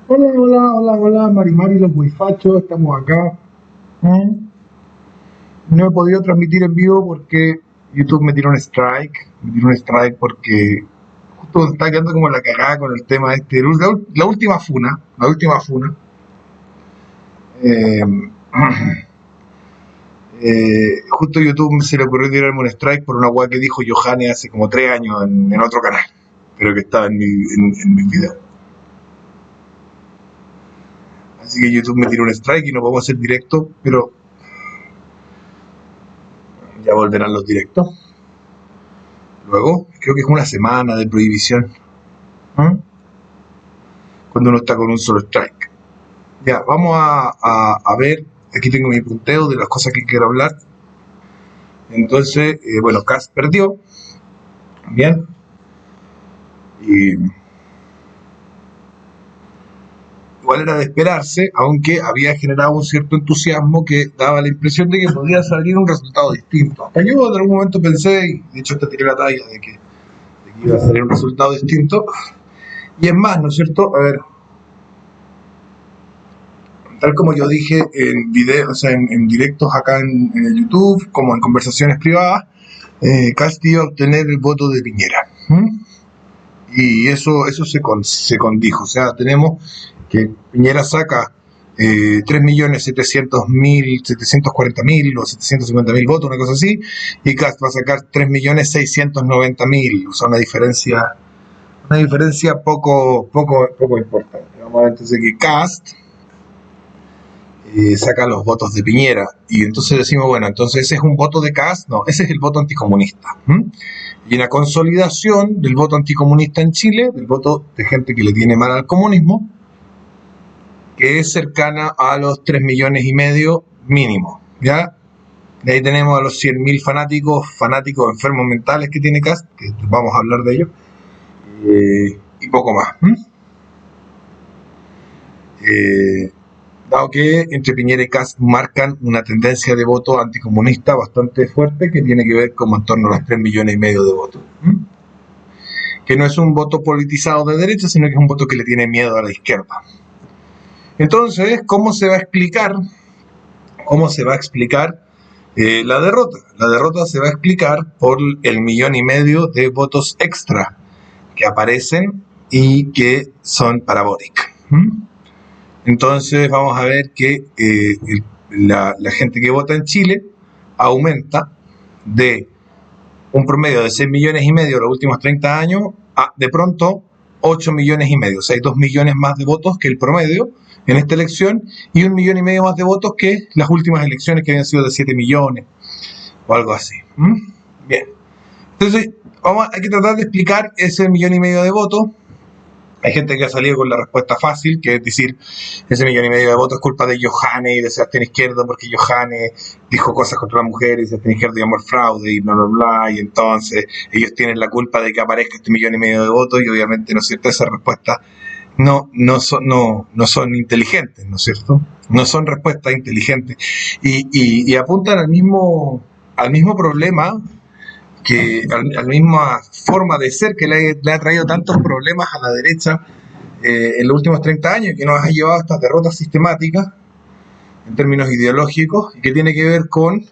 Hola, hola, hola, hola, Marimari, los Wifachos, estamos acá. ¿Mm? No he podido transmitir en vivo porque YouTube me tiró un strike porque justo está quedando como la cagada con el tema este, la última funa. eh, Justo YouTube se le ocurrió tirarme un strike por una weá que dijo Johanne hace como 3 años en otro canal, pero que estaba en mi video. Así que YouTube me tiró un strike y no podemos hacer directo, pero ya volverán los directos. Luego, creo que es una semana de prohibición. ¿Mm? Cuando uno está con un solo strike. Ya, vamos a ver. Aquí tengo mi punteo de las cosas que quiero hablar. Entonces, bueno, Cast perdió. Bien. Y igual era de esperarse, aunque había generado un cierto entusiasmo que daba la impresión de que podía salir un resultado distinto. Hasta yo en algún momento pensé, y de hecho te tiré la talla de que iba a salir un resultado distinto. Y es más, ¿no es cierto? A ver, tal como yo dije en videos, o sea, en directos acá en el YouTube, como en conversaciones privadas, Casti iba a obtener el voto de Piñera. ¿Mm? Y eso se condijo. O sea, tenemos que Piñera saca 3.700.000, 740.000 o 750.000 votos, una cosa así, y Cast va a sacar 3.690.000. O sea, una diferencia poco importante. Vamos a ver entonces que Cast saca los votos de Piñera. Y entonces decimos, bueno, entonces ese es un voto de Cast, no, ese es el voto anticomunista. Y una consolidación del voto anticomunista en Chile, del voto de gente que le tiene mal al comunismo, que es cercana a los 3,5 millones mínimo. ¿Ya? De ahí tenemos a los 100.000 fanáticos enfermos mentales que tiene Cast, que vamos a hablar de ellos, y poco más. Eh, Dado que entre Piñera y Kast marcan una tendencia de voto anticomunista bastante fuerte que tiene que ver como en torno a los 3,5 millones de votos. Que no es un voto politizado de derecha, sino que es un voto que le tiene miedo a la izquierda. Entonces, ¿cómo se va a explicar? ¿Cómo se va a explicar la derrota? La derrota se va a explicar por el 1,5 millones de votos extra que aparecen y que son para Boric. Entonces vamos a ver que la gente que vota en Chile aumenta de un promedio de 6,5 millones los últimos 30 años a de pronto 8,5 millones. O sea, hay 2 millones más de votos que el promedio en esta elección y 1,5 millones más de votos que las últimas elecciones que habían sido de 7 millones o algo así. Bien. Entonces, hay que tratar de explicar ese 1,5 millones de votos. Hay gente que ha salido con la respuesta fácil, que es decir, ese 1,5 millones de votos es culpa de Johanne y de Sebastián Izquierdo, porque Johanne dijo cosas contra las mujeres y Sebastián Izquierdo llamó al fraude y bla, bla, bla, y entonces ellos tienen la culpa de que aparezca este 1,5 millones de votos y obviamente, ¿no es cierto?, esa respuesta no son inteligentes, ¿no es cierto? No son respuestas inteligentes y apuntan al mismo problema que a la misma forma de ser que le ha traído tantos problemas a la derecha en los últimos 30 años, que nos ha llevado a estas derrotas sistemáticas en términos ideológicos, y que tiene que ver con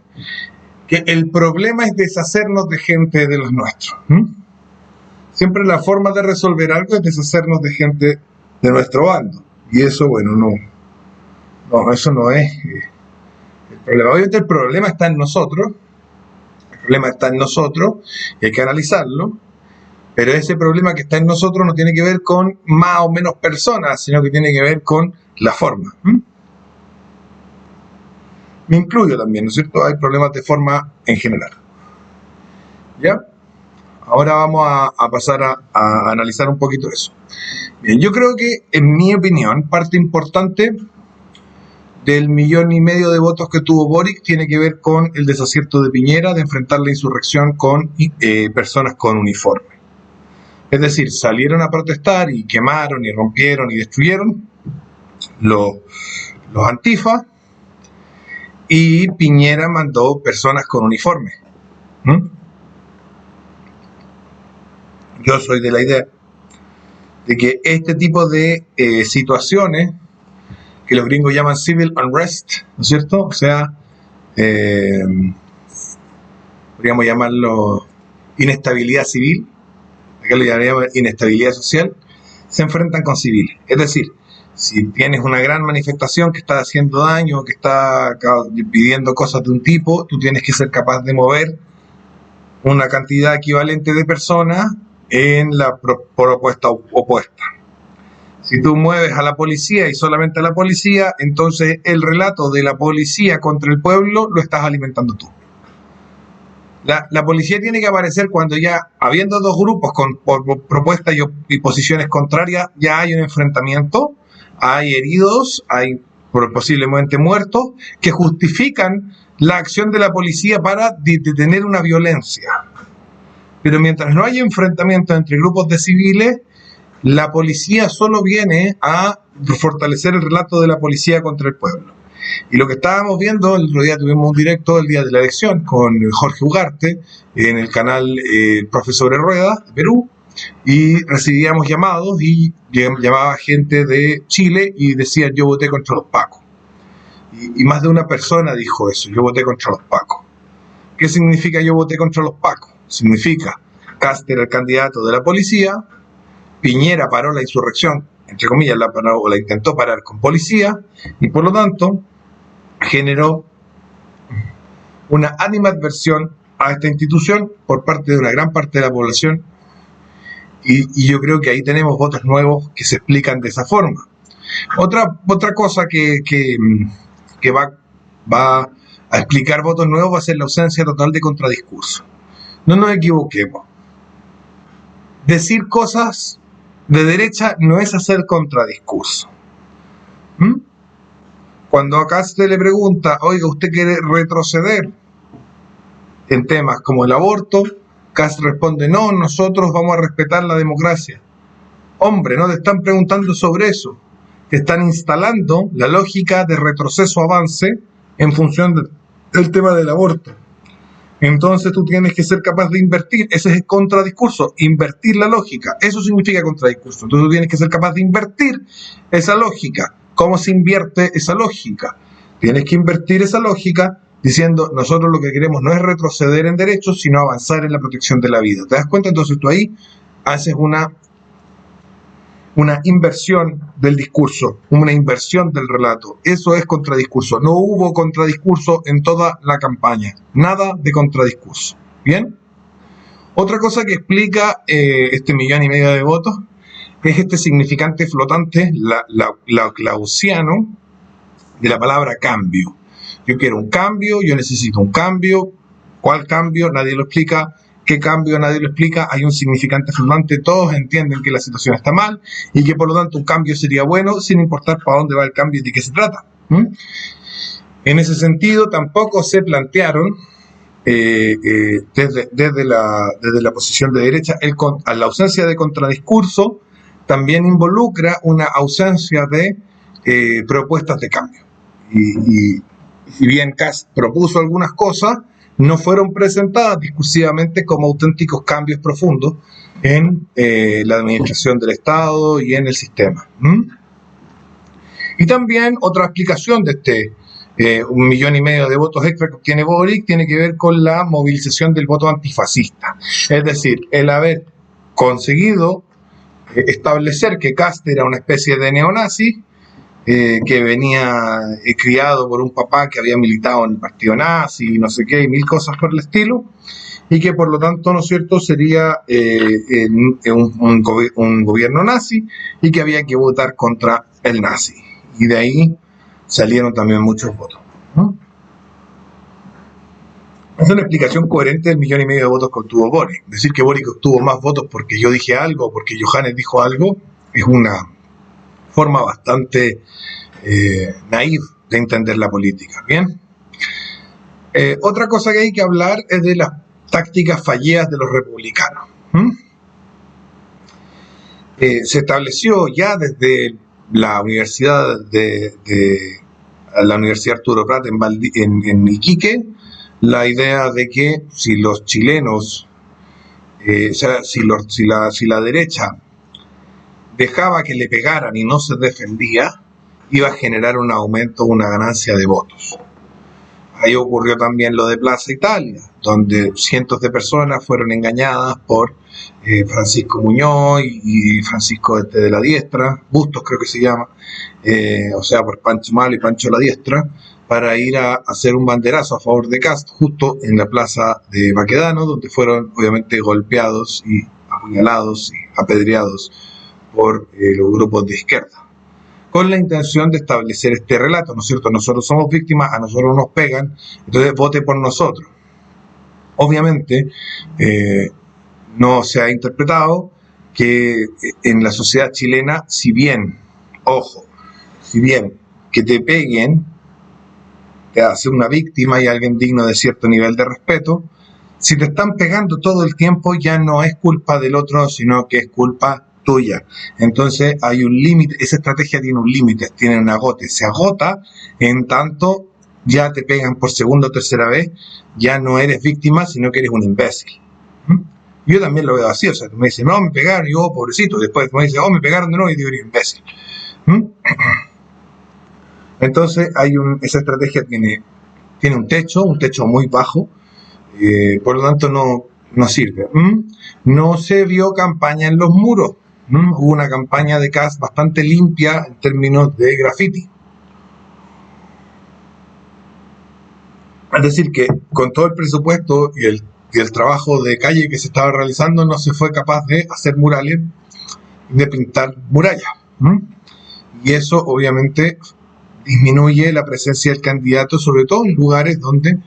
que el problema es deshacernos de gente de los nuestros. Siempre la forma de resolver algo es deshacernos de gente de nuestro bando. Y eso, bueno, no eso no es el problema. Obviamente el problema está en nosotros, y hay que analizarlo. Pero ese problema que está en nosotros no tiene que ver con más o menos personas, sino que tiene que ver con la forma. Me incluyo también, ¿no es cierto? Hay problemas de forma en general. ¿Ya? Ahora vamos a pasar a analizar un poquito eso. Bien, yo creo que, en mi opinión, parte importante del 1,5 millones de votos que tuvo Boric tiene que ver con el desacierto de Piñera de enfrentar la insurrección con personas con uniforme. Es decir, salieron a protestar y quemaron y rompieron y destruyeron los, los antifas, y Piñera mandó personas con uniforme. Yo soy de la idea de que este tipo de situaciones, que los gringos llaman civil unrest, ¿no es cierto? O sea, podríamos llamarlo inestabilidad civil, acá lo llamaríamos inestabilidad social, se enfrentan con civiles. Es decir, si tienes una gran manifestación que está haciendo daño, que está pidiendo cosas de un tipo, tú tienes que ser capaz de mover una cantidad equivalente de personas en la propuesta opuesta. Si tú mueves a la policía y solamente a la policía, entonces el relato de la policía contra el pueblo lo estás alimentando tú. La policía tiene que aparecer cuando ya, habiendo dos grupos con propuestas y posiciones contrarias, ya hay un enfrentamiento, hay heridos, hay posiblemente muertos, que justifican la acción de la policía para detener una violencia. Pero mientras no haya enfrentamiento entre grupos de civiles, la policía solo viene a fortalecer el relato de la policía contra el pueblo. Y lo que estábamos viendo, el otro día tuvimos un directo el día de la elección con Jorge Ugarte en el canal Profesor Rueda de Perú, y recibíamos llamados y llamaba gente de Chile y decía: yo voté contra los pacos. Y más de una persona dijo eso: yo voté contra los pacos. ¿Qué significa yo voté contra los pacos? Significa Kast era el candidato de la policía, Piñera paró la insurrección, entre comillas, la paró o la intentó parar con policía, y por lo tanto generó una animadversión a esta institución por parte de una gran parte de la población, y yo creo que ahí tenemos votos nuevos que se explican de esa forma. Otra cosa que va a explicar votos nuevos va a ser la ausencia total de contradiscurso. No nos equivoquemos. Decir cosas de derecha no es hacer contradiscurso. Cuando acá se le pregunta: oiga, ¿usted quiere retroceder en temas como el aborto? Kast responde: no, nosotros vamos a respetar la democracia. Hombre, no te están preguntando sobre eso. Te están instalando la lógica de retroceso-avance en función del tema del aborto. Entonces tú tienes que ser capaz de invertir. Ese es el contradiscurso, invertir la lógica. Eso significa contradiscurso. Entonces tú tienes que ser capaz de invertir esa lógica. ¿Cómo se invierte esa lógica? Tienes que invertir esa lógica diciendo: nosotros lo que queremos no es retroceder en derechos, sino avanzar en la protección de la vida. ¿Te das cuenta? Entonces tú ahí haces una inversión del discurso, una inversión del relato. Eso es contradiscurso. No hubo contradiscurso en toda la campaña. Nada de contradiscurso. ¿Bien? Otra cosa que explica este 1,5 millones de votos es este significante flotante clausiano de la palabra cambio. Yo quiero un cambio, yo necesito un cambio. ¿Cuál cambio? Nadie lo explica. ¿Qué cambio? Nadie lo explica. Hay un significante flotante. Todos entienden que la situación está mal y que por lo tanto un cambio sería bueno, sin importar para dónde va el cambio y de qué se trata. En ese sentido, tampoco se plantearon desde la posición de derecha la ausencia de contradiscurso. También involucra una ausencia de propuestas de cambio. Y si bien Kast propuso algunas cosas, no fueron presentadas discursivamente como auténticos cambios profundos en la administración del Estado y en el sistema. Y también otra explicación de este 1,5 millones de votos extra que obtiene Boric tiene que ver con la movilización del voto antifascista. Es decir, el haber conseguido establecer que Kast era una especie de neonazi, que venía criado por un papá que había militado en el partido nazi, no sé qué, y mil cosas por el estilo, y que por lo tanto, ¿no es cierto?, sería un gobierno nazi y que había que votar contra el nazi. Y de ahí salieron también muchos votos, ¿no? Es una explicación coherente del 1,5 millones de votos que obtuvo Boric. Decir que Boric obtuvo más votos porque yo dije algo o porque Johannes dijo algo es una forma bastante naif de entender la política. Bien. Otra cosa que hay que hablar es de las tácticas fallidas de los republicanos. Se estableció ya desde la Universidad la Universidad Arturo Prat en Iquique la idea de que si los chilenos, si la derecha dejaba que le pegaran y no se defendía, iba a generar un aumento, una ganancia de votos. Ahí ocurrió también lo de Plaza Italia, donde cientos de personas fueron engañadas por Francisco Muñoz y Francisco de la Diestra, Bustos creo que se llama, o sea, por Pancho Malo y Pancho la Diestra, para ir a hacer un banderazo a favor de Kast, justo en la plaza de Baquedano, donde fueron obviamente golpeados y apuñalados y apedreados por los grupos de izquierda, con la intención de establecer este relato, ¿no es cierto? Nosotros somos víctimas, a nosotros nos pegan, entonces vote por nosotros. Obviamente, no se ha interpretado que en la sociedad chilena, si bien que te peguen, te hace una víctima y alguien digno de cierto nivel de respeto, si te están pegando todo el tiempo ya no es culpa del otro, sino que es culpa tuya. Entonces hay un límite, esa estrategia tiene un límite, tiene un agote, se agota en tanto ya te pegan por segunda o tercera vez, ya no eres víctima, sino que eres un imbécil. Yo también lo veo así, o sea, tú me dices, no, me pegaron, y yo, pobrecito, después me dices, oh, me pegaron de nuevo, y digo, eres imbécil. Entonces esa estrategia tiene un techo muy bajo, por lo tanto no sirve. No se vio campaña en los muros. Hubo una campaña de Kast bastante limpia en términos de graffiti. Es decir, que con todo el presupuesto y el trabajo de calle que se estaba realizando, no se fue capaz de hacer murales, de pintar murallas. Y eso obviamente disminuye la presencia del candidato, sobre todo en lugares donde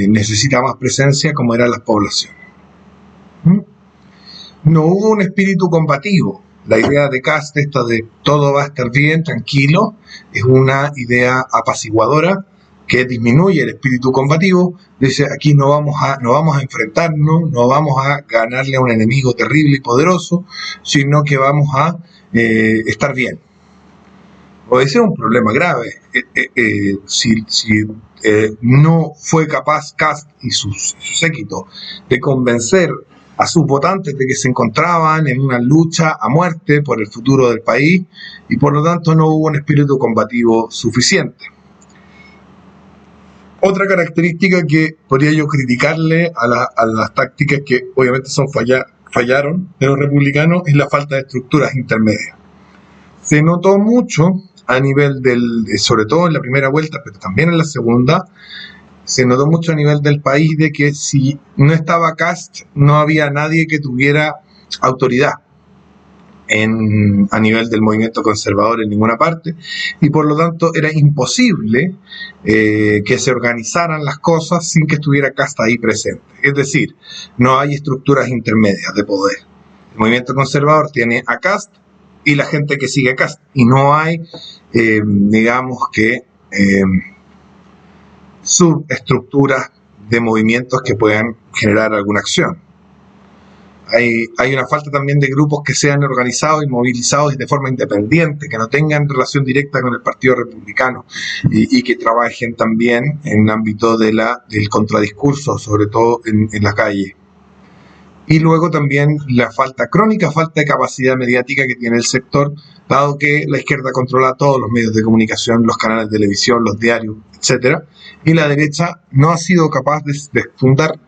necesita más presencia, como eran las poblaciones. No hubo un espíritu combativo. La idea de Kast, esta de todo va a estar bien, tranquilo, es una idea apaciguadora que disminuye el espíritu combativo. Dice, aquí no vamos a enfrentarnos, no vamos a ganarle a un enemigo terrible y poderoso, sino que vamos a estar bien. O ese es un problema grave. Si no fue capaz Kast y su séquito de convencer a sus votantes de que se encontraban en una lucha a muerte por el futuro del país, y por lo tanto no hubo un espíritu combativo suficiente. Otra característica que podría yo criticarle a las tácticas que obviamente fallaron de los republicanos es la falta de estructuras intermedias. Se notó mucho a nivel sobre todo en la primera vuelta, pero también en la segunda, se notó mucho a nivel del país de que si no estaba Kast, no había nadie que tuviera autoridad a nivel del movimiento conservador en ninguna parte, y por lo tanto era imposible que se organizaran las cosas sin que estuviera Kast ahí presente. Es decir, no hay estructuras intermedias de poder. El movimiento conservador tiene a Kast y la gente que sigue a Kast, y no hay, digamos que, subestructuras de movimientos que puedan generar alguna acción. Hay una falta también de grupos que sean organizados y movilizados de forma independiente, que no tengan relación directa con el Partido Republicano y que trabajen también en el ámbito del contradiscurso, sobre todo en la calle. Y luego también la crónica falta de capacidad mediática que tiene el sector, dado que la izquierda controla todos los medios de comunicación, los canales de televisión, los diarios, etc. Y la derecha no ha sido capaz de fundar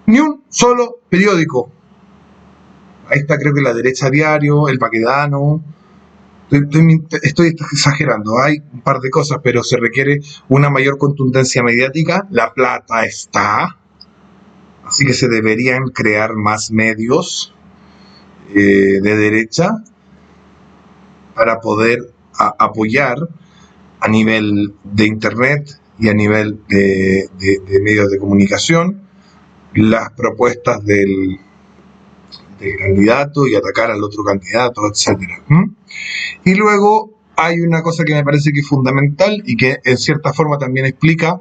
ni un solo periódico. Ahí está, creo que la Derecha Diario, el Baquedano. Estoy exagerando, hay un par de cosas, pero se requiere una mayor contundencia mediática. La plata está, así que se deberían crear más medios de derecha para poder apoyar a nivel de internet y a nivel de medios de comunicación las propuestas del candidato y atacar al otro candidato, etcétera. Y luego hay una cosa que me parece que es fundamental y que en cierta forma también explica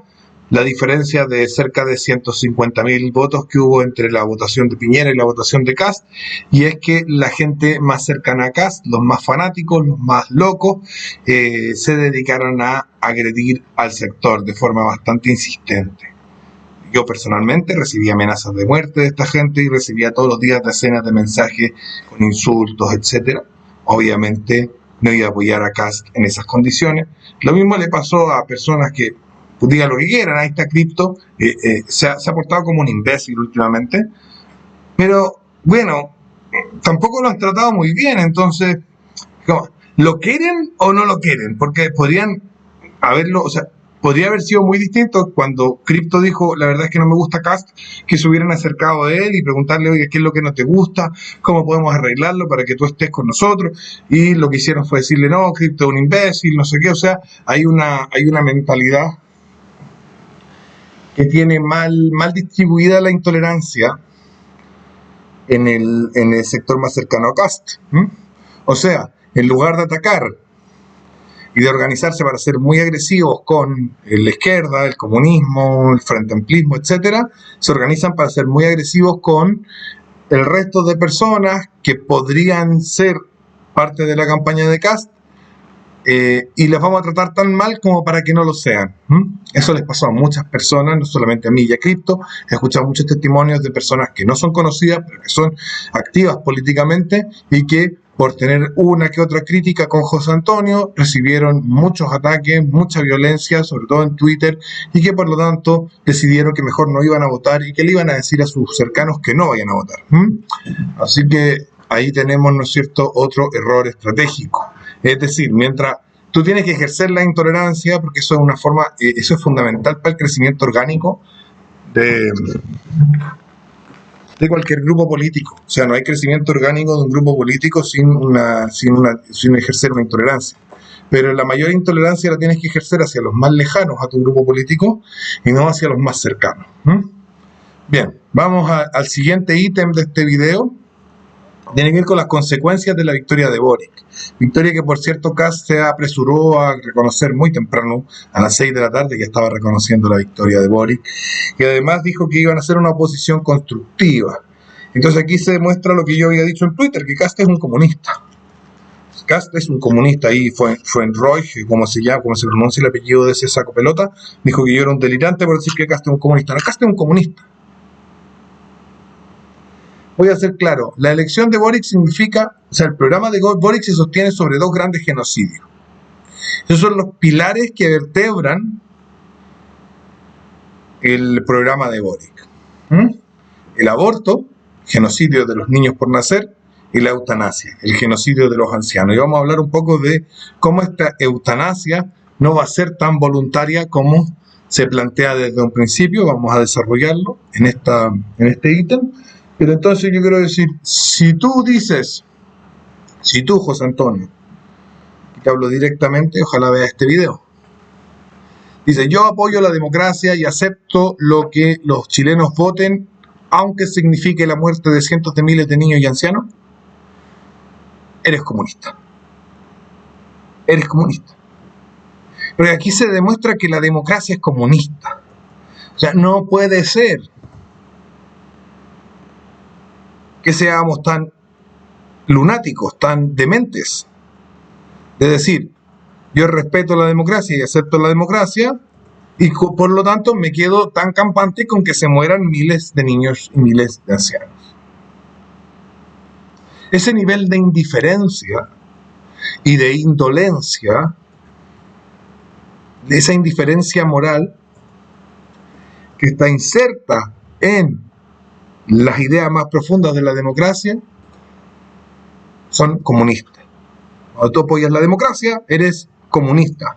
la diferencia de cerca de 150.000 votos que hubo entre la votación de Piñera y la votación de Kast, y es que la gente más cercana a Kast, los más fanáticos, los más locos, se dedicaron a agredir al sector de forma bastante insistente. Yo personalmente recibí amenazas de muerte de esta gente y recibía todos los días decenas de mensajes con insultos, etcétera, obviamente no iba a apoyar a Kast en esas condiciones. Lo mismo le pasó a personas que, pues, digan lo que quieran, ahí está Cripto, se ha portado como un imbécil últimamente, pero bueno, tampoco lo han tratado muy bien, entonces, ¿lo quieren o no lo quieren? Porque podrían haberlo, o sea, podría haber sido muy distinto cuando Crypto dijo, la verdad es que no me gusta Kast, que se hubieran acercado a él y preguntarle, oye, ¿qué es lo que no te gusta? ¿Cómo podemos arreglarlo para que tú estés con nosotros? Y lo que hicieron fue decirle, no, Crypto es un imbécil, no sé qué, o sea, hay una mentalidad que tiene mal distribuida la intolerancia en el sector más cercano a Kast. O sea, en lugar de atacar y de organizarse para ser muy agresivos con la izquierda, el comunismo, el frente amplismo, etcétera, se organizan para ser muy agresivos con el resto de personas que podrían ser parte de la campaña de Kast, y les vamos a tratar tan mal como para que no lo sean. Eso les pasó a muchas personas, no solamente a mí y a Crypto. He escuchado muchos testimonios de personas que no son conocidas, pero que son activas políticamente y que por tener una que otra crítica con José Antonio recibieron muchos ataques, mucha violencia, sobre todo en Twitter, y que por lo tanto decidieron que mejor no iban a votar y que le iban a decir a sus cercanos que no vayan a votar. Así que ahí tenemos, ¿no es cierto?, otro error estratégico. Es decir, mientras tú tienes que ejercer la intolerancia, porque eso es una forma, eso es fundamental para el crecimiento orgánico de cualquier grupo político. O sea, no hay crecimiento orgánico de un grupo político sin ejercer una intolerancia. Pero la mayor intolerancia la tienes que ejercer hacia los más lejanos a tu grupo político y no hacia los más cercanos. Bien, vamos al siguiente ítem de este video. Tiene que ver con las consecuencias de la victoria de Boric. Victoria que, por cierto, Kast se apresuró a reconocer muy temprano, a las 6 de la tarde, que estaba reconociendo la victoria de Boric, y además dijo que iban a hacer una oposición constructiva. Entonces aquí se demuestra lo que yo había dicho en Twitter, que Kast es un comunista. Kast es un comunista, ahí fue en Roy, como se pronuncia el apellido de ese saco pelota, dijo que yo era un delirante por decir que Kast es un comunista. No, Kast es un comunista. Voy a ser claro, la elección de Boric significa, o sea, el programa de Boric se sostiene sobre dos grandes genocidios. Esos son los pilares que vertebran el programa de Boric. El aborto, genocidio de los niños por nacer, y la eutanasia, el genocidio de los ancianos. Y vamos a hablar un poco de cómo esta eutanasia no va a ser tan voluntaria como se plantea desde un principio. Vamos a desarrollarlo en este ítem. Pero entonces yo quiero decir, si tú, José Antonio, y te hablo directamente, ojalá veas este video, dice, yo apoyo la democracia y acepto lo que los chilenos voten, aunque signifique la muerte de cientos de miles de niños y ancianos, eres comunista. Eres comunista. Porque aquí se demuestra que la democracia es comunista. O sea, no puede ser que seamos tan lunáticos, tan dementes, de decir, yo respeto la democracia y acepto la democracia, y por lo tanto me quedo tan campante con que se mueran miles de niños y miles de ancianos. Ese nivel de indiferencia y de indolencia, de esa indiferencia moral que está inserta en las ideas más profundas de la democracia, son comunistas. Cuando tú apoyas la democracia, eres comunista.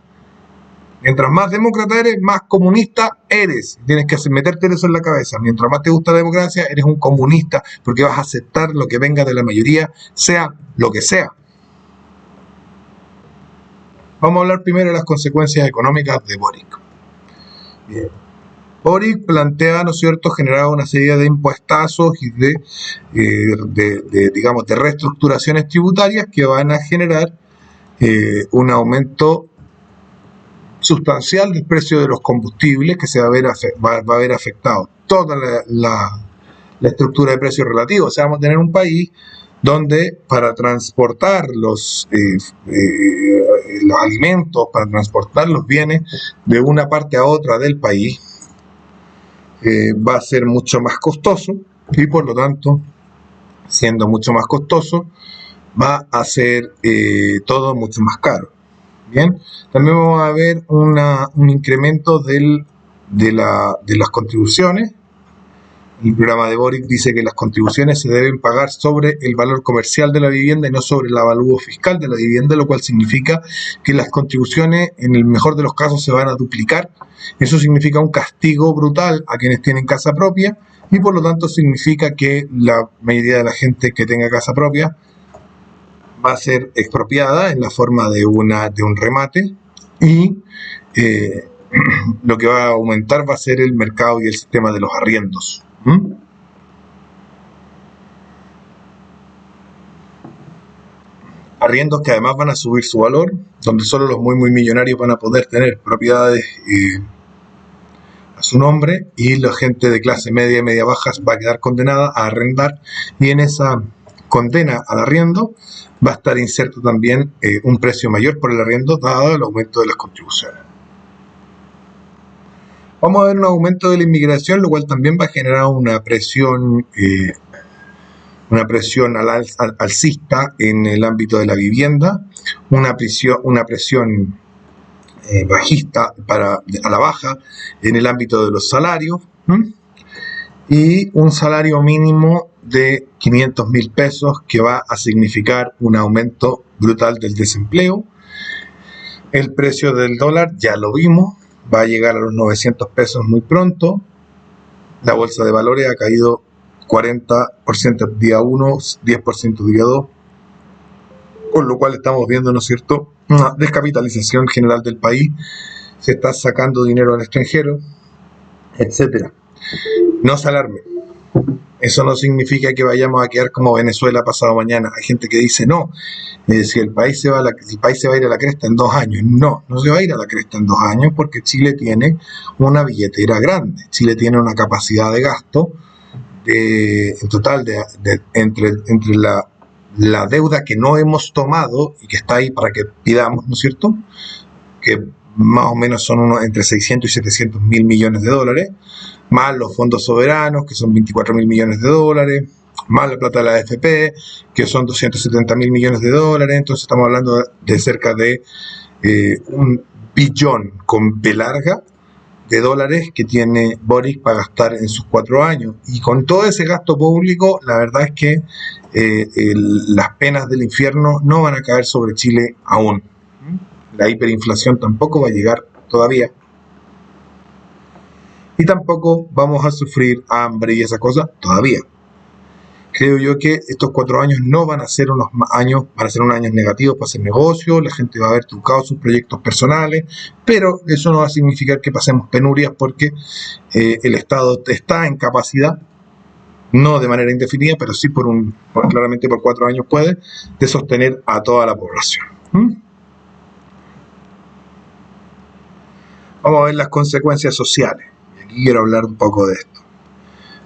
Mientras más demócrata eres, más comunista eres. Tienes que meterte eso en la cabeza. Mientras más te gusta la democracia, eres un comunista, porque vas a aceptar lo que venga de la mayoría, sea lo que sea. Vamos a hablar primero de las consecuencias económicas de Boric. Bien. Boric plantea, ¿no es cierto?, generar una serie de impuestazos y digamos, de reestructuraciones tributarias que van a generar un aumento sustancial del precio de los combustibles, que se va a ver afectado toda la estructura de precios relativos. O sea, vamos a tener un país donde para transportar los alimentos, para transportar los bienes de una parte a otra del país, va a ser mucho más costoso, y por lo tanto, siendo mucho más costoso, va a ser todo mucho más caro. Bien, también vamos a ver un incremento de las contribuciones. El programa de Boric dice que las contribuciones se deben pagar sobre el valor comercial de la vivienda y no sobre el avalúo fiscal de la vivienda, lo cual significa que las contribuciones, en el mejor de los casos, se van a duplicar. Eso significa un castigo brutal a quienes tienen casa propia y por lo tanto significa que la mayoría de la gente que tenga casa propia va a ser expropiada en la forma de un remate y lo que va a aumentar va a ser el mercado y el sistema de los arriendos. Arriendos que además van a subir su valor, donde solo los muy millonarios van a poder tener propiedades a su nombre y la gente de clase media y media baja va a quedar condenada a arrendar, y en esa condena al arriendo va a estar inserto también un precio mayor por el arriendo dado el aumento de las contribuciones. Vamos a ver un aumento de la inmigración, lo cual también va a generar una presión alcista en el ámbito de la vivienda, una presión bajista a la baja en el ámbito de los salarios, y un salario mínimo de 500.000 pesos que va a significar un aumento brutal del desempleo. El precio del dólar ya lo vimos, va a llegar a los 900 pesos muy pronto. La bolsa de valores ha caído 40% día 1, 10% día 2, con lo cual estamos viendo, ¿no es cierto?, una descapitalización general del país. Se está sacando dinero al extranjero, etcétera. No se alarme. Eso no significa que vayamos a quedar como Venezuela pasado mañana. Hay gente que dice, no, si el país se va a ir a la cresta en 2 años. No se va a ir a la cresta en 2 años porque Chile tiene una billetera grande. Chile tiene una capacidad de gasto en total entre la deuda que no hemos tomado y que está ahí para que pidamos, ¿no es cierto?, que más o menos son entre 600 y 700 mil millones de dólares, más los fondos soberanos, que son 24 mil millones de dólares, más la plata de la AFP, que son 270 mil millones de dólares. Entonces estamos hablando de cerca de 1 billón con B larga de dólares que tiene Boric para gastar en sus 4 años. Y con todo ese gasto público, la verdad es que las penas del infierno no van a caer sobre Chile aún. La hiperinflación tampoco va a llegar todavía. Y tampoco vamos a sufrir hambre y esa cosa todavía. Creo yo que estos 4 años no van a ser unos años, van a ser unos años negativos para hacer negocio, la gente va a haber trucado sus proyectos personales, pero eso no va a significar que pasemos penurias porque el Estado está en capacidad, no de manera indefinida, pero sí claramente por 4 años puede, de sostener a toda la población. Vamos a ver las consecuencias sociales. Y aquí quiero hablar un poco de esto.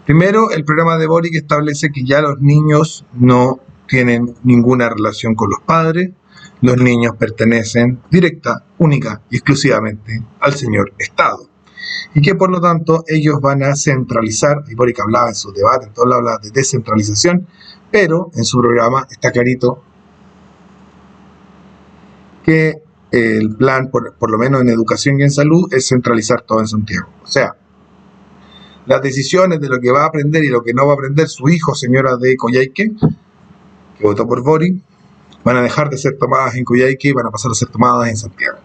Primero, el programa de Boric establece que ya los niños no tienen ninguna relación con los padres. Los niños pertenecen directa, única y exclusivamente al señor Estado. Y que por lo tanto ellos van a centralizar, y Boric hablaba en su debate, en todo lo hablaba de descentralización, pero en su programa está clarito que el plan, por lo menos en educación y en salud, es centralizar todo en Santiago. O sea, las decisiones de lo que va a aprender y lo que no va a aprender su hijo, señora de Coyhaique, que votó por Boric, van a dejar de ser tomadas en Coyhaique y van a pasar a ser tomadas en Santiago.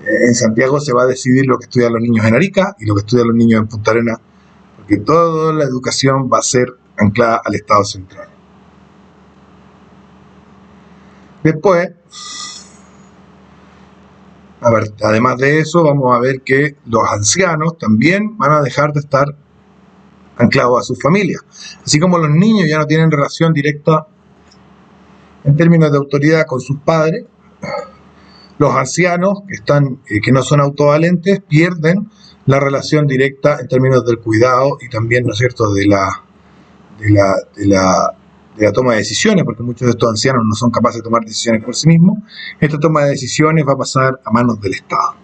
En Santiago se va a decidir lo que estudian los niños en Arica y lo que estudian los niños en Punta Arenas, porque toda la educación va a ser anclada al Estado central. Después, además de eso, vamos a ver que los ancianos también van a dejar de estar anclados a sus familias. Así como los niños ya no tienen relación directa en términos de autoridad con sus padres, los ancianos que no son autovalentes pierden la relación directa en términos del cuidado y también, ¿no es cierto?, de la toma de decisiones, porque muchos de estos ancianos no son capaces de tomar decisiones por sí mismos. Esta toma de decisiones va a pasar a manos del Estado.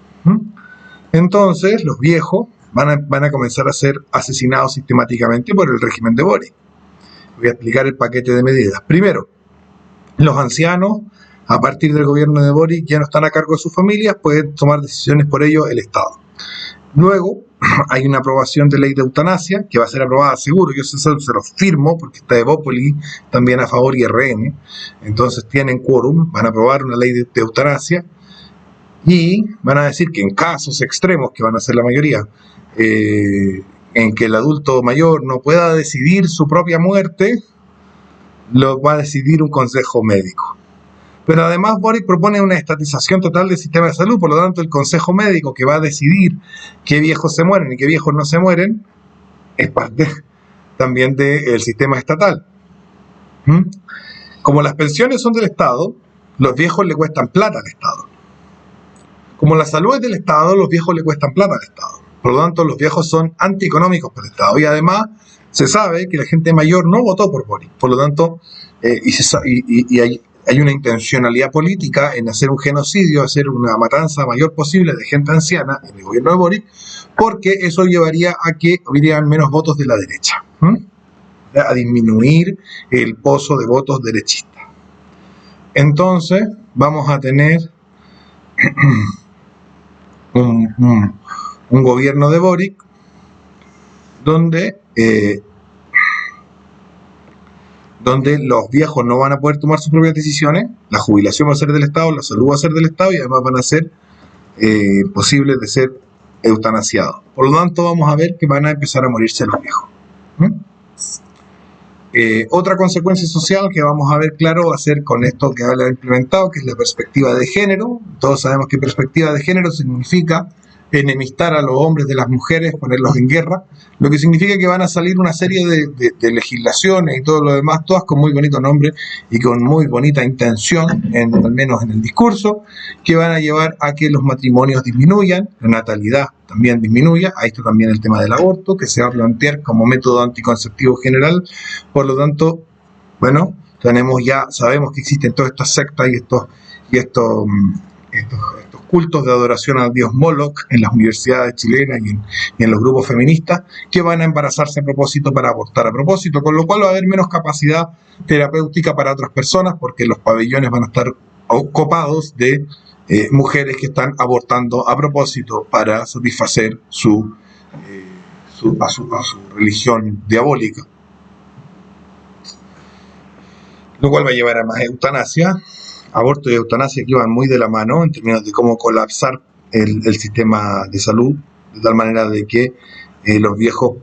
Entonces, los viejos van a comenzar a ser asesinados sistemáticamente por el régimen de Boric. Voy a explicar el paquete de medidas. Primero, Los ancianos, a partir del gobierno de Boric, ya no están a cargo de sus familias, pueden tomar decisiones por ello el Estado. Luego, hay una aprobación de ley de eutanasia, que va a ser aprobada seguro, yo se los firmo, porque está Evópoli también a favor y RN, entonces tienen quórum, van a aprobar una ley de eutanasia, y van a decir que en casos extremos, que van a ser la mayoría, en que el adulto mayor no pueda decidir su propia muerte, lo va a decidir un consejo médico. Pero además Boric propone una estatización total del sistema de salud, por lo tanto el consejo médico que va a decidir qué viejos se mueren y qué viejos no se mueren es parte también del sistema estatal. Como las pensiones son del Estado, los viejos le cuestan plata al Estado. Como la salud es del Estado, los viejos le cuestan plata al Estado. Por lo tanto, los viejos son antieconómicos para el Estado. Y además, se sabe que la gente mayor no votó por Boric. Por lo tanto, hay una intencionalidad política en hacer un genocidio, hacer una matanza mayor posible de gente anciana en el gobierno de Boric, porque eso llevaría a que hubieran menos votos de la derecha, a disminuir el pozo de votos derechistas. Entonces, vamos a tener un gobierno de Boric donde los viejos no van a poder tomar sus propias decisiones, la jubilación va a ser del Estado, la salud va a ser del Estado y además van a ser posibles de ser eutanasiados. Por lo tanto, vamos a ver que van a empezar a morirse los viejos. Otra consecuencia social que vamos a ver claro va a ser con esto que habla implementado, que es la perspectiva de género. Todos sabemos que perspectiva de género significa enemistar a los hombres de las mujeres, ponerlos en guerra, lo que significa que van a salir una serie de legislaciones y todo lo demás, todas con muy bonito nombre y con muy bonita intención, al menos en el discurso, que van a llevar a que los matrimonios disminuyan, la natalidad también disminuya. Ahí está también el tema del aborto, que se va a plantear como método anticonceptivo general. Por lo tanto, bueno, sabemos que existen todas estas sectas y estos cultos de adoración al dios Moloch en las universidades chilenas y en los grupos feministas, que van a embarazarse a propósito para abortar a propósito, con lo cual va a haber menos capacidad terapéutica para otras personas, porque los pabellones van a estar copados de mujeres que están abortando a propósito para satisfacer a su religión diabólica, lo cual va a llevar a más eutanasia. Aborto y eutanasia aquí van muy de la mano en términos de cómo colapsar el sistema de salud, de tal manera de que los viejos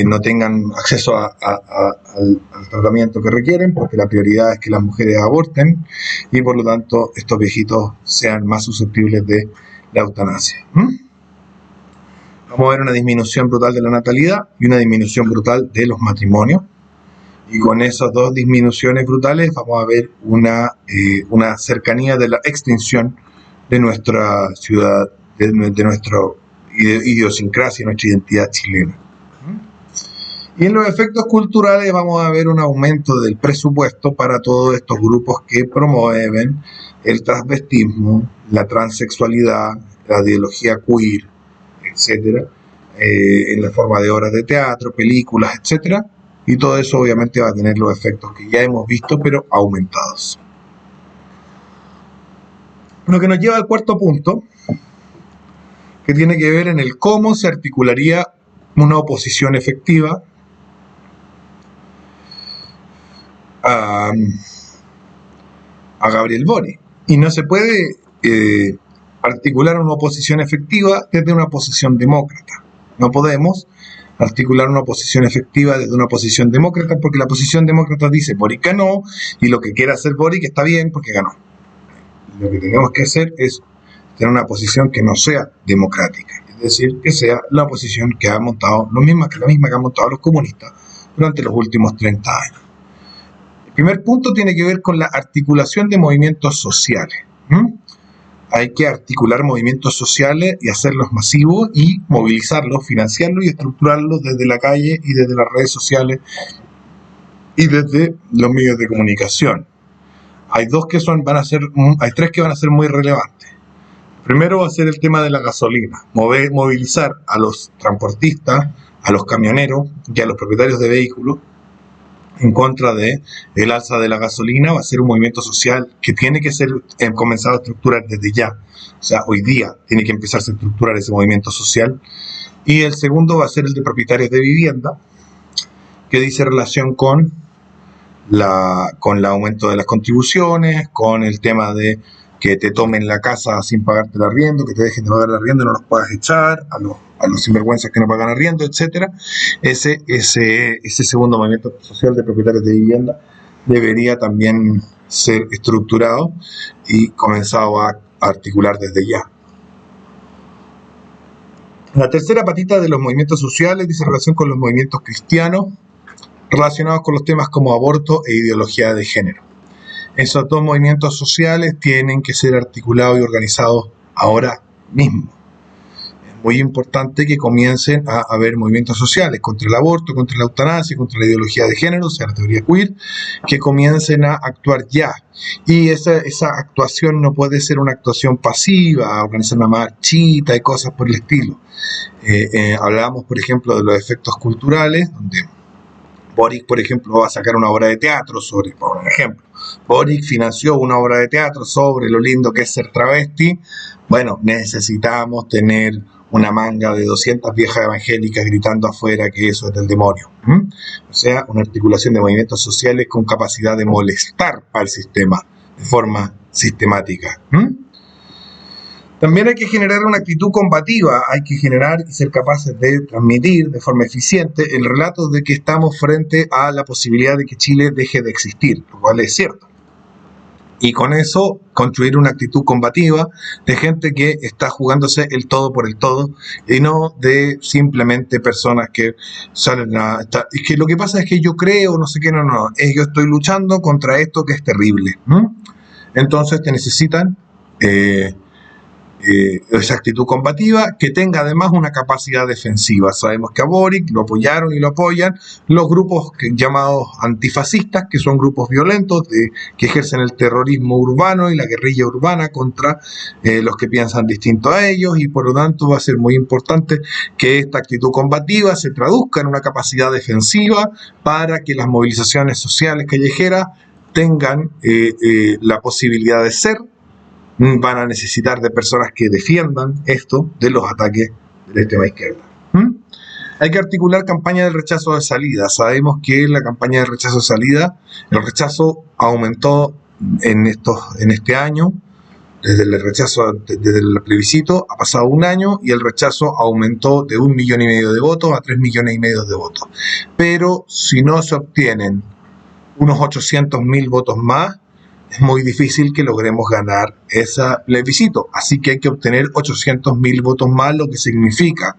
no tengan acceso al tratamiento que requieren, porque la prioridad es que las mujeres aborten y por lo tanto estos viejitos sean más susceptibles de la eutanasia. Vamos a ver una disminución brutal de la natalidad y una disminución brutal de los matrimonios. Y con esas dos disminuciones brutales vamos a ver una cercanía de la extinción de nuestra ciudad, de nuestra idiosincrasia, nuestra identidad chilena. Y en los efectos culturales vamos a ver un aumento del presupuesto para todos estos grupos que promueven el transvestismo, la transexualidad, la ideología queer, etcétera, en la forma de obras de teatro, películas, etcétera. Y todo eso obviamente va a tener los efectos que ya hemos visto, pero aumentados. Lo que nos lleva al cuarto punto, que tiene que ver en el cómo se articularía una oposición efectiva a Gabriel Boric. Y no se puede articular una oposición efectiva desde una posición demócrata. No podemos articular una oposición efectiva desde una posición demócrata, porque la posición demócrata dice Boric ganó y lo que quiera hacer Boric está bien porque ganó. Lo que tenemos que hacer es tener una posición que no sea democrática, es decir, que sea la oposición que ha montado, la misma que han montado los comunistas durante los últimos 30 años. El primer punto tiene que ver con la articulación de movimientos sociales. Hay que articular movimientos sociales y hacerlos masivos y movilizarlos, financiarlos y estructurarlos desde la calle y desde las redes sociales y desde los medios de comunicación. Hay tres que van a ser muy relevantes. Primero va a ser el tema de la gasolina, movilizar a los transportistas, a los camioneros y a los propietarios de vehículos en contra de el alza de la gasolina, va a ser un movimiento social que tiene que ser comenzado a estructurar desde ya. O sea, hoy día tiene que empezarse a estructurar ese movimiento social. Y el segundo va a ser el de propietarios de vivienda, que dice relación con el aumento de las contribuciones, con el tema de que te tomen la casa sin pagarte el arriendo, que te dejen de pagar el arriendo y no los puedas echar, a los sinvergüenzas que no pagan arriendo, etcétera. Ese segundo movimiento social de propietarios de vivienda debería también ser estructurado y comenzado a articular desde ya. La tercera patita de los movimientos sociales dice relación con los movimientos cristianos relacionados con los temas como aborto e ideología de género. Esos dos movimientos sociales tienen que ser articulados y organizados ahora mismo. Es muy importante que comiencen a haber movimientos sociales contra el aborto, contra la eutanasia, contra la ideología de género, o sea, la teoría queer, que comiencen a actuar ya. Y esa actuación no puede ser una actuación pasiva, organizar una marchita y cosas por el estilo. Hablábamos, por ejemplo, de los efectos culturales, donde Boric, por ejemplo, va a sacar una obra de teatro sobre, por ejemplo, Boric financió una obra de teatro sobre lo lindo que es ser travesti. Bueno, necesitamos tener una manga de 200 viejas evangélicas gritando afuera que eso es del demonio. O sea, una articulación de movimientos sociales con capacidad de molestar al sistema de forma sistemática. También hay que generar una actitud combativa, hay que generar y ser capaces de transmitir de forma eficiente el relato de que estamos frente a la posibilidad de que Chile deje de existir, lo cual es cierto. Y con eso construir una actitud combativa de gente que está jugándose el todo por el todo y no de simplemente personas que salen a... Es que lo que pasa es que yo creo, no sé qué, no, es que yo estoy luchando contra esto que es terrible. Entonces te necesitan... esa actitud combativa, que tenga además una capacidad defensiva. Sabemos que a Boric lo apoyaron y lo apoyan los grupos llamados antifascistas, que son grupos violentos que ejercen el terrorismo urbano y la guerrilla urbana contra los que piensan distinto a ellos, y por lo tanto va a ser muy importante que esta actitud combativa se traduzca en una capacidad defensiva para que las movilizaciones sociales callejeras tengan la posibilidad de ser. Van a necesitar de personas que defiendan esto de los ataques de la extrema izquierda. Hay que articular campaña del rechazo de salida. Sabemos que la campaña del rechazo de salida, el rechazo aumentó en este año, desde el plebiscito ha pasado un año y el rechazo aumentó de 1,5 millones de votos a 3,5 millones de votos. Pero si no se obtienen unos 800,000 votos más, es muy difícil que logremos ganar ese plebiscito. Así que hay que obtener 800,000 votos más, lo que significa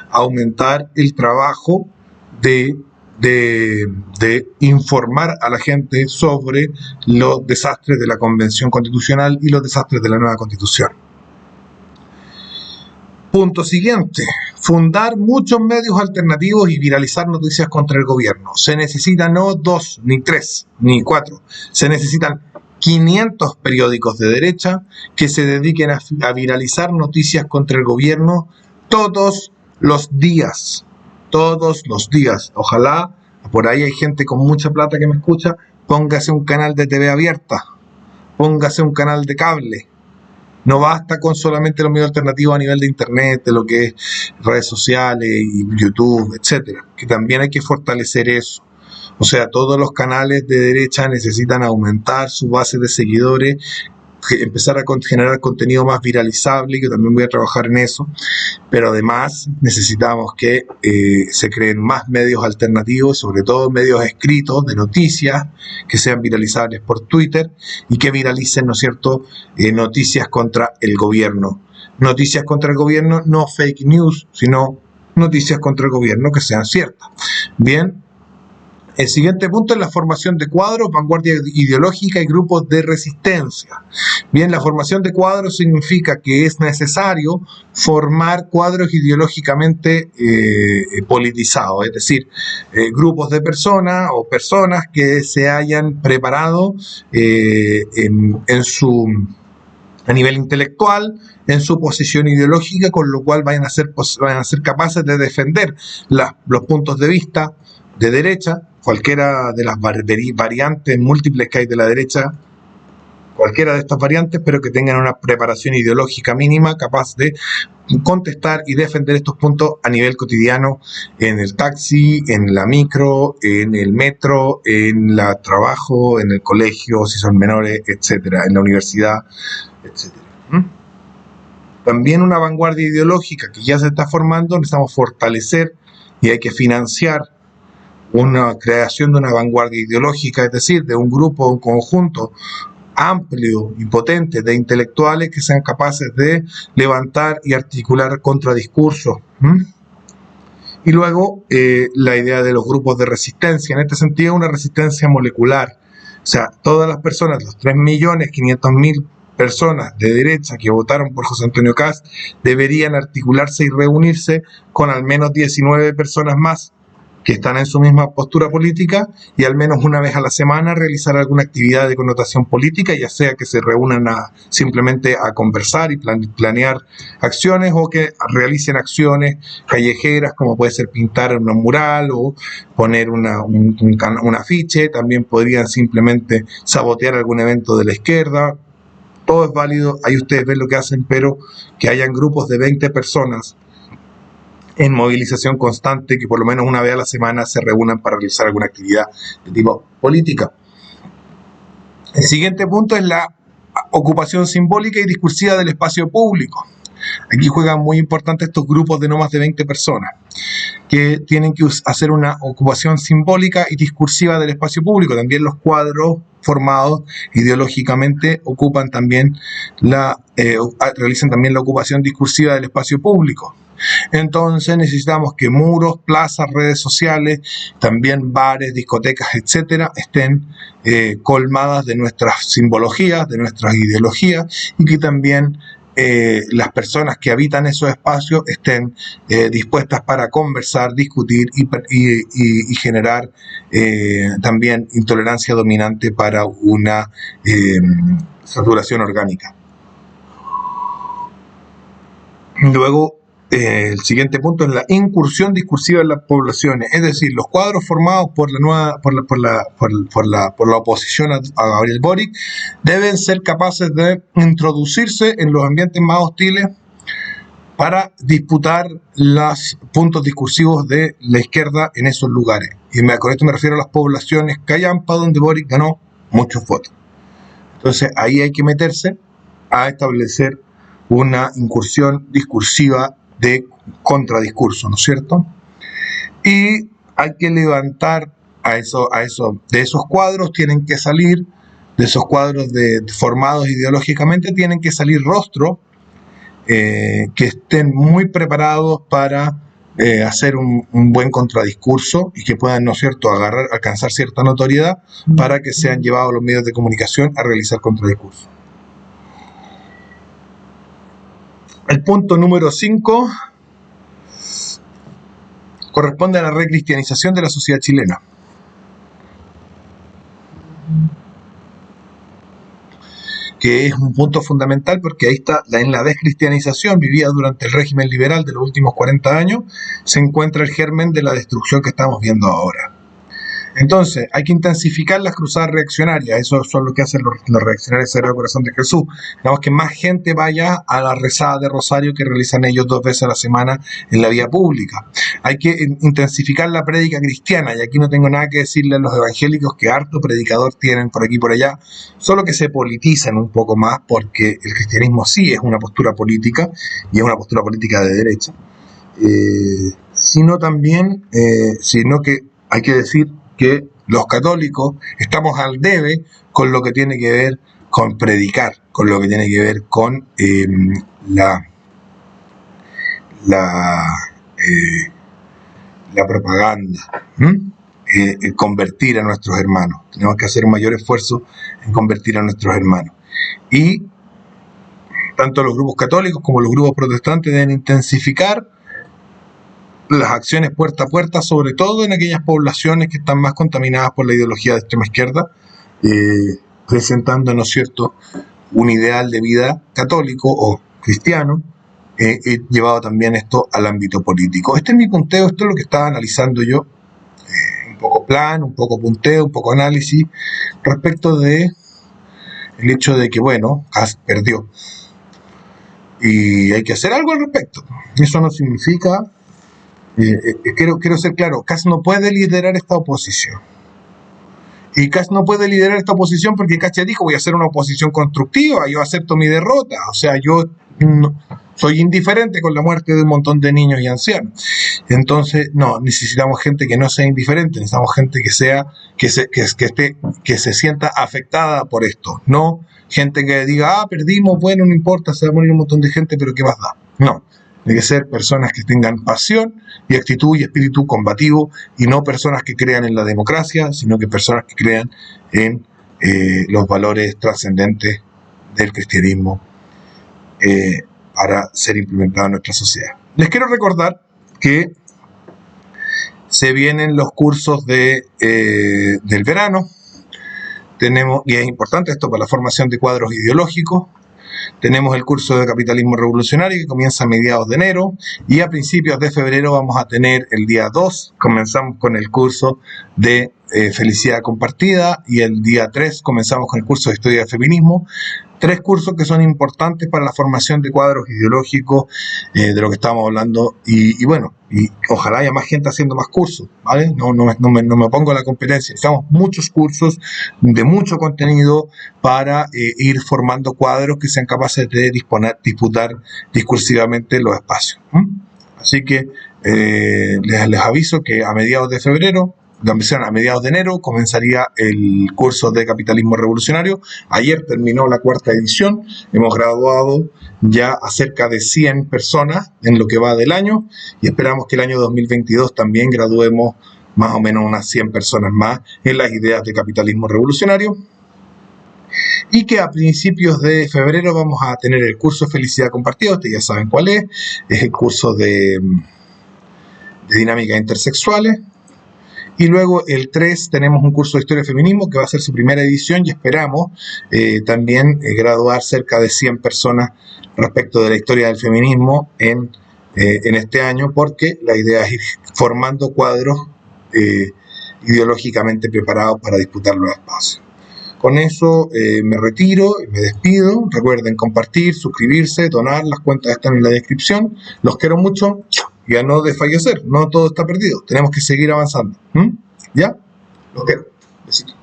aumentar el trabajo de informar a la gente sobre los desastres de la Convención Constitucional y los desastres de la nueva Constitución. Punto siguiente, fundar muchos medios alternativos y viralizar noticias contra el gobierno. Se necesitan no 2, ni 3, ni 4, se necesitan 500 periódicos de derecha que se dediquen a viralizar noticias contra el gobierno todos los días. Todos los días. Ojalá, por ahí hay gente con mucha plata que me escucha, póngase un canal de TV abierta, póngase un canal de cable. No basta con solamente los medios alternativos a nivel de internet, de lo que es redes sociales y YouTube, etcétera, que también hay que fortalecer eso. O sea, todos los canales de derecha necesitan aumentar su base de seguidores, empezar a generar contenido más viralizable, que también voy a trabajar en eso, pero además necesitamos que se creen más medios alternativos, sobre todo medios escritos de noticias, que sean viralizables por Twitter y que viralicen, ¿no es cierto?, noticias contra el gobierno. Noticias contra el gobierno, no fake news, sino noticias contra el gobierno que sean ciertas. Bien. El siguiente punto es la formación de cuadros, vanguardia ideológica y grupos de resistencia. Bien, la formación de cuadros significa que es necesario formar cuadros ideológicamente politizados, es decir, grupos de personas o personas que se hayan preparado a nivel intelectual, en su posición ideológica, con lo cual vayan a ser capaces de defender los puntos de vista de derecha, cualquiera de las variantes múltiples que hay de la derecha, cualquiera de estas variantes, pero que tengan una preparación ideológica mínima capaz de contestar y defender estos puntos a nivel cotidiano, en el taxi, en la micro, en el metro, en el trabajo, en el colegio, si son menores, etcétera, en la universidad, etcétera. También una vanguardia ideológica que ya se está formando, necesitamos fortalecer y hay que financiar una creación de una vanguardia ideológica, es decir, de un grupo, un conjunto amplio y potente de intelectuales que sean capaces de levantar y articular contradiscursos. Y luego la idea de los grupos de resistencia, en este sentido una resistencia molecular, o sea, todas las personas, los 3.500.000 personas de derecha que votaron por José Antonio Kast deberían articularse y reunirse con al menos 19 personas más que están en su misma postura política y al menos una vez a la semana realizar alguna actividad de connotación política, ya sea que se reúnan simplemente a conversar y planear acciones o que realicen acciones callejeras como puede ser pintar un mural o poner un afiche. También podrían simplemente sabotear algún evento de la izquierda. Todo es válido, ahí ustedes ven lo que hacen, pero que hayan grupos de 20 personas en movilización constante, que por lo menos una vez a la semana se reúnan para realizar alguna actividad de tipo política. El siguiente punto es la ocupación simbólica y discursiva del espacio público. Aquí juegan muy importante estos grupos de no más de 20 personas, que tienen que hacer una ocupación simbólica y discursiva del espacio público. También los cuadros formados ideológicamente ocupan también realizan también la ocupación discursiva del espacio público. Entonces necesitamos que muros, plazas, redes sociales, también bares, discotecas, etcétera, estén colmadas de nuestras simbologías, de nuestras ideologías, y que también las personas que habitan esos espacios estén dispuestas para conversar, discutir y generar también intolerancia dominante para una saturación orgánica. Luego, el siguiente punto es la incursión discursiva en las poblaciones, es decir, los cuadros formados por la oposición a Gabriel Boric deben ser capaces de introducirse en los ambientes más hostiles para disputar los puntos discursivos de la izquierda en esos lugares. Y con esto me refiero a las poblaciones callampa, donde Boric ganó muchos votos. Entonces ahí hay que meterse a establecer una incursión discursiva de contradiscurso, ¿no es cierto? Y hay que levantar de esos cuadros, tienen que salir, de esos cuadros formados ideológicamente, tienen que salir rostros que estén muy preparados para hacer un buen contradiscurso y que puedan, ¿no es cierto?, alcanzar cierta notoriedad para que sean llevados a los medios de comunicación a realizar contradiscursos. El punto número 5 corresponde a la recristianización de la sociedad chilena. Que es un punto fundamental porque ahí está, en la descristianización vivida durante el régimen liberal de los últimos 40 años, se encuentra el germen de la destrucción que estamos viendo ahora. Entonces, hay que intensificar las cruzadas reaccionarias. Eso es lo que hacen los reaccionarios Sagrado Corazón de Jesús. Digamos que más gente vaya a la rezada de Rosario que realizan ellos 2 veces a la semana en la vía pública. Hay que intensificar la prédica cristiana, y aquí no tengo nada que decirle a los evangélicos, que harto predicador tienen por aquí y por allá, solo que se politicen un poco más, porque el cristianismo sí es una postura política, y es una postura política de derecha. Sino que hay que decir que los católicos estamos al debe con lo que tiene que ver con predicar, con lo que tiene que ver con la propaganda, convertir a nuestros hermanos. Tenemos que hacer un mayor esfuerzo en convertir a nuestros hermanos. Y tanto los grupos católicos como los grupos protestantes deben intensificar las acciones puerta a puerta, sobre todo en aquellas poblaciones que están más contaminadas por la ideología de extrema izquierda, presentando, ¿no es cierto?, un ideal de vida católico o cristiano, llevado también esto al ámbito político. Este es mi punteo, esto es lo que estaba analizando yo, un poco plan, un poco punteo, un poco análisis respecto de el hecho de que, bueno, Kast perdió. Y hay que hacer algo al respecto. Eso no significa, quiero ser claro, Kast no puede liderar esta oposición. Y Kast no puede liderar esta oposición porque Kast ya dijo, voy a hacer una oposición constructiva, yo acepto mi derrota. O sea, yo no, soy indiferente con la muerte de un montón de niños y ancianos. Entonces, no, necesitamos gente que no sea indiferente, necesitamos gente que sea, que se sienta afectada por esto. No gente que diga, perdimos, bueno, no importa, se va a morir un montón de gente, pero ¿qué más da? No. Tiene que ser personas que tengan pasión y actitud y espíritu combativo, y no personas que crean en la democracia, sino que personas que crean en los valores trascendentes del cristianismo para ser implementados en nuestra sociedad. Les quiero recordar que se vienen los cursos del verano. Tenemos, y es importante esto para la formación de cuadros ideológicos. Tenemos el curso de capitalismo revolucionario que comienza a mediados de enero, y a principios de febrero vamos a tener el día 2, comenzamos con el curso de felicidad compartida, y el día 3 comenzamos con el curso de historia del feminismo. 3 cursos que son importantes para la formación de cuadros ideológicos de lo que estamos hablando, y bueno, y ojalá haya más gente haciendo más cursos, ¿vale? No me opongo a la competencia. Necesitamos muchos cursos de mucho contenido para ir formando cuadros que sean capaces de disputar discursivamente los espacios. Así que les aviso que a mediados de febrero, a mediados de enero, comenzaría el curso de capitalismo revolucionario. Ayer terminó la 4ª edición, hemos graduado ya a cerca de 100 personas en lo que va del año, y esperamos que el año 2022 también graduemos más o menos unas 100 personas más en las ideas de capitalismo revolucionario, y que a principios de febrero vamos a tener el curso de felicidad compartida. Ustedes ya saben cuál es el curso de dinámicas intersexuales. Y luego el 3 tenemos un curso de historia del feminismo que va a ser su primera edición, y esperamos también graduar cerca de 100 personas respecto de la historia del feminismo en este año, porque la idea es ir formando cuadros ideológicamente preparados para disputar los espacios. Con eso me retiro y me despido. Recuerden compartir, suscribirse, donar, las cuentas están en la descripción. Los quiero mucho. Y a no desfallecer, no todo está perdido, tenemos que seguir avanzando. ¿Ya? Los quiero. Besitos.